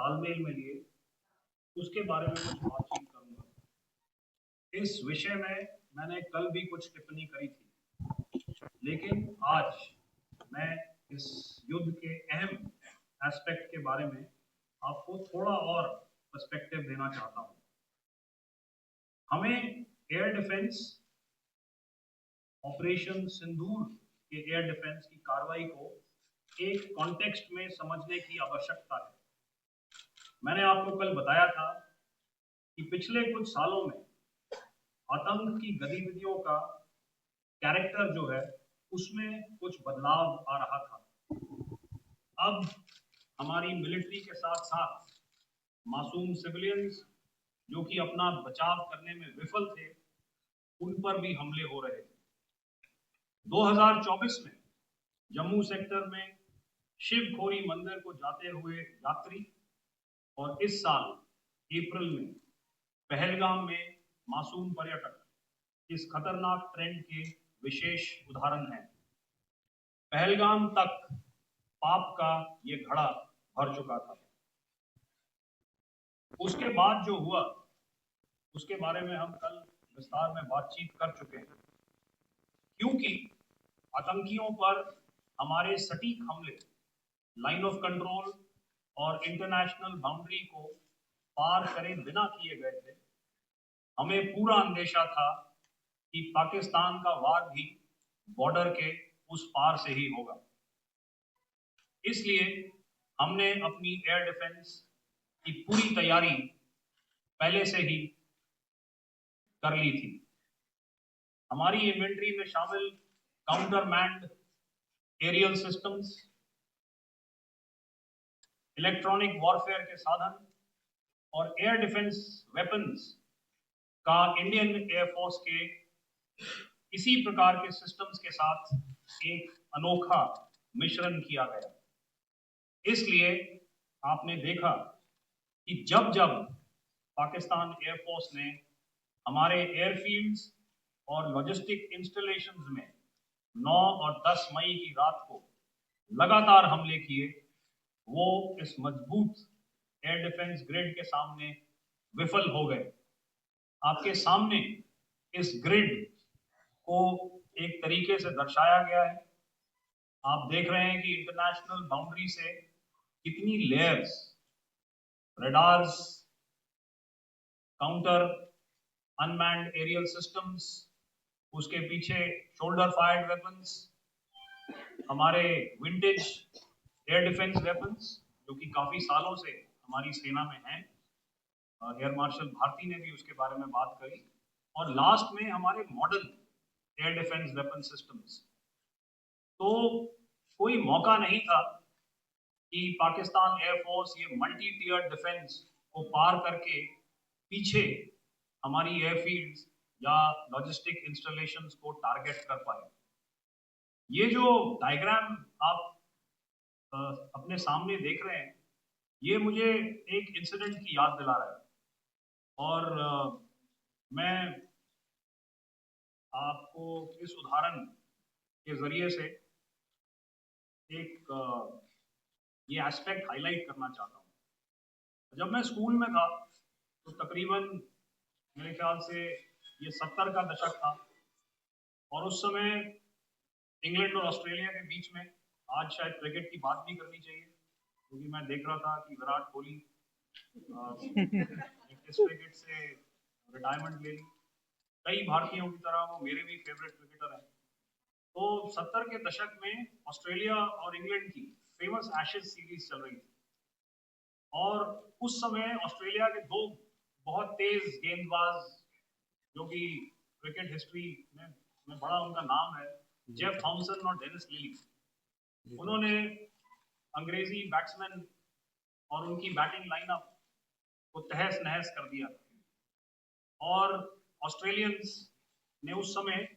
तालमेल में लिए उसके बारे में कुछ बातचीत करूंगा। इस विषय में मैंने कल भी कुछ टिप्पणी करी थी, लेकिन आज मैं इस युद्ध के अहम एस्पेक्ट के बारे में आपको थोड़ा और पर्सपेक्टिव देना चाहता हूं। हमें एयर डिफेंस ऑपरेशन सिंदूर के एयर डिफेंस की कार्रवाई को एक कॉन्टेक्स्ट में समझने की आवश्यकता है। मैंने आपको कल बताया था कि पिछले कुछ सालों में आतंक की गतिविधियों का कैरेक्टर जो है उसमें कुछ बदलाव आ रहा था। अब हमारी मिलिट्री के साथ साथ मासूम सिविलियंस जो कि अपना बचाव करने में विफल थे, उन पर भी हमले हो रहे थे। 2024 में जम्मू सेक्टर में शिव खोरी मंदिर को जाते हुए यात्री और इस साल अप्रैल में पहलगाम में मासूम पर्यटक इस खतरनाक ट्रेंड के विशेष उदाहरण हैं। पहलगाम तक पाप का ये घड़ा भर चुका था। उसके बाद जो हुआ उसके बारे में हम कल विस्तार में बातचीत कर चुके हैं, क्योंकि आतंकियों पर हमारे सटीक हमले लाइन ऑफ कंट्रोल और इंटरनेशनल बाउंड्री को पार करे बिना किए गए थे। हमें पूरा अंदेशा था कि पाकिस्तान का वार भी बॉर्डर के उस पार से ही होगा। इसलिए हमने अपनी एयर डिफेंस की पूरी तैयारी पहले से ही कर ली थी। हमारी इन्वेंट्री में शामिल counter manned aerial systems, electronic warfare के साधन और एयर डिफेंस वेपन्स का इंडियन एयरफोर्स के इसी प्रकार के सिस्टम्स के साथ एक अनोखा मिश्रण किया गया। इसलिए आपने देखा कि जब जब पाकिस्तान एयरफोर्स ने हमारे एयरफील्ड्स और लॉजिस्टिक इंस्टॉलेशंस में 9 और 10 मई की रात को लगातार हमले किए, वो इस मजबूत एयर डिफेंस ग्रिड के सामने विफल हो गए। आपके सामने इस ग्रिड को एक तरीके से दर्शाया गया है। आप देख रहे हैं कि इंटरनेशनल बाउंड्री से कितनी layers, radars, counter unmanned aerial systems, उसके पीछे शोल्डर फायर्ड वेपन्स, हमारे विंटेज एयर डिफेंस वेपन्स जो कि काफी सालों से हमारी सेना में हैं। एयर मार्शल भारती ने भी उसके बारे में बात करी। और लास्ट में हमारे modern air defence weapon systems. तो कोई मौका नहीं था कि पाकिस्तान एयरफोर्स ये मल्टी टियर डिफेंस को पार करके पीछे हमारी एयरफील्ड्स या लॉजिस्टिक इंस्टॉलेशंस को टारगेट कर पाए। ये जो डायग्राम आप अपने सामने देख रहे हैं, ये मुझे एक इंसिडेंट की याद दिला रहा है। और मैं आपको इस उदाहरण के जरिए से एक ये एस्पेक्ट हाईलाइट करना चाहता हूँ। जब मैं स्कूल में था तो तकरीबन मेरे ख्याल से ये 70 का दशक था, और उस समय इंग्लैंड और ऑस्ट्रेलिया के बीच में, आज शायद क्रिकेट की बात भी करनी चाहिए क्योंकि मैं देख रहा था कि विराट कोहली टेस्ट क्रिकेट से रिटायरमेंट ले ली। कई भारतीयों की तरह वो मेरे भी फेवरेट क्रिकेटर हैं। तो 70 के दशक में ऑस्ट्रेलिया और इंग्लैंड की फेमस एशेज सीरीज चल रही थी, और उस समय ऑस्ट्रेलिया के दो बहुत तेज गेंदबाज जो कि क्रिकेट हिस्ट्री में बड़ा उनका नाम है, जेफ थॉमसन और डेनिस लिली, उन्होंने अंग्रेजी बैट्समैन और उनकी बैटिंग लाइनअप को तहस नहस कर दिया। और ऑस्ट्रेलियंस ने उस समय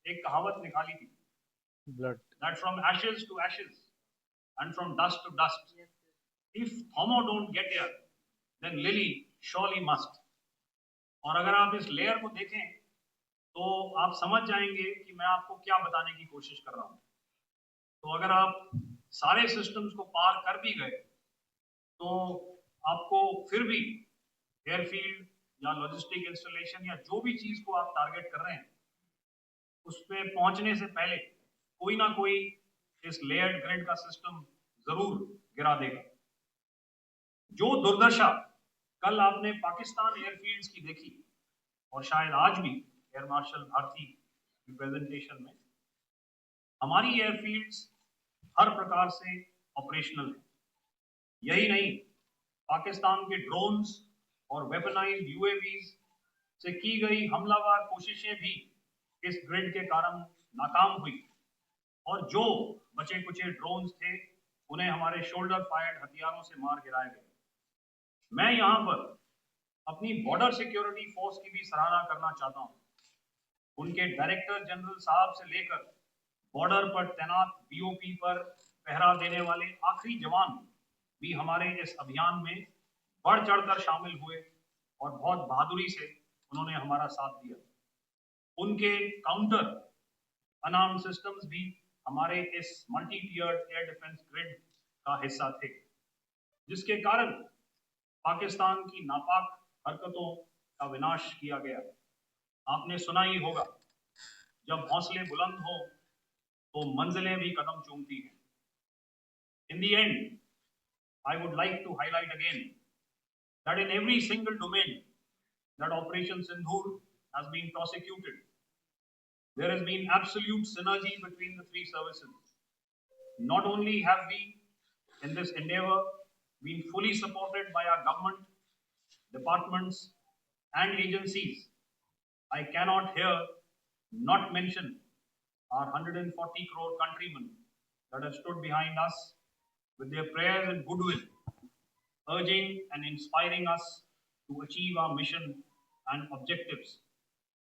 एक कहावत निकाली थी, that from ashes to ashes and from dust to dust, if Thomo don't get here then Lily surely must। और अगर आप इस लेयर को देखें तो आप समझ जाएंगे कि मैं आपको क्या बताने की कोशिश कर रहा हूं। तो अगर आप सारे सिस्टम्स को पार कर भी गए तो आपको फिर भी एयरफील्ड या लॉजिस्टिक इंस्टॉलेशन या जो भी चीज को आप टारगेट कर रहे हैं उस पे पहुंचने से पहले कोई ना कोई इस लेयर्ड ग्रिड का सिस्टम जरूर गिरा देगा। जो दुर्दशा कल आपने पाकिस्तान एयरफील्ड्स की देखी और शायद आज भी एयर मार्शल भारती की प्रेजेंटेशन में, हमारी एयरफील्ड्स हर प्रकार से ऑपरेशनल है। यही नहीं, पाकिस्तान के ड्रोन्स और वेपनाइज्ड यूएवीज से की गई हमलावर कोशिशें भी इस ग्रिड के कारण नाकाम हुई और जो बचे कुचे ड्रोन्स थे उन्हें हमारे शोल्डर फायर्ड हथियारों से मार गिराया गया। मैं यहां पर अपनी बॉर्डर सिक्योरिटी फोर्स की भी सराहना करना चाहता हूं। उनके डायरेक्टर जनरल साहब से लेकर बॉर्डर पर तैनात बीओपी पर पहरा देने वाले आखिरी जवान भी हमारे इस अभियान में बढ़ चढ़कर शामिल हुए और बहुत बहादुरी से उन्होंने हमारा साथ दिया। उनके काउंटर अनार्म सिस्टम्स भी हमारे इस मल्टी टियर्ड एयर डिफेंस ग्रिड का हिस्सा थे, जिसके कारण पाकिस्तान की नापाक हरकतों का विनाश किया गया। आपने सुना ही होगा, जब हौसले बुलंद हो तो मंजिलें भी कदम चूमती हैं। In the end, I would like to highlight again that in every single domain that Operation Sindhur has been prosecuted, there has been absolute synergy between the three services. Not only have we, in this endeavor, been fully supported by our government, departments, and agencies, I cannot here not mention our 140 crore countrymen that have stood behind us with their prayers and goodwill, urging and inspiring us to achieve our mission and objectives.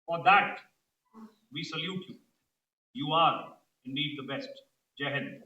For that, we salute you. You are indeed the best. Jai Hind.